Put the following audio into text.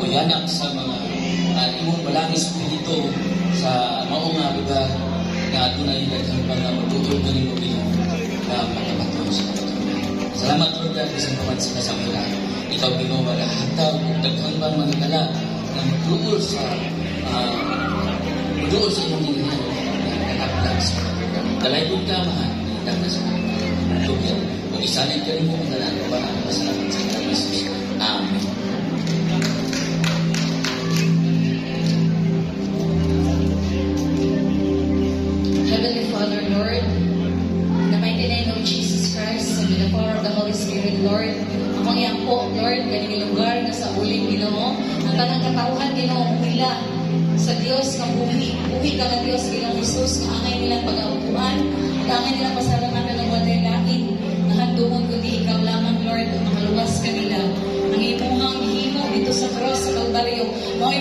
kuyanak sa mga imong walang espiritu sa maong nga lugar na tunay daghang mga matutog na ni mo na pagkabato sa katuloy. Salamat Lord God sa pagkamat sa kasamula. Ikaw Ginoo magahataw daghang mga dala na magduol sa inyong hinahan na kanaplag sa katuloy. Dalay kong kamahan, nagtanda sa katuloy. Mag-isanin ka rin mo ang dalan para masalamat sa katuloy Jesus. Amen. Heavenly Father, Lord, in the mighty name of Jesus Christ and with the power of the Holy Spirit, Lord, among iyang po, Lord, ganing lugar na sa uling Ginoo, ang tanang katauhan Ginoo mula sa Dios ng buhi ka ng Dios Ginoo Jesus, na angay nilang pag-aupuan, na angay nilang pasalamatan ng watay langit, na handungon kundi ikaw lamang, Lord, ang maluwas kanila, ang imuhang himo dito sa cross sa Kalbaryo, mga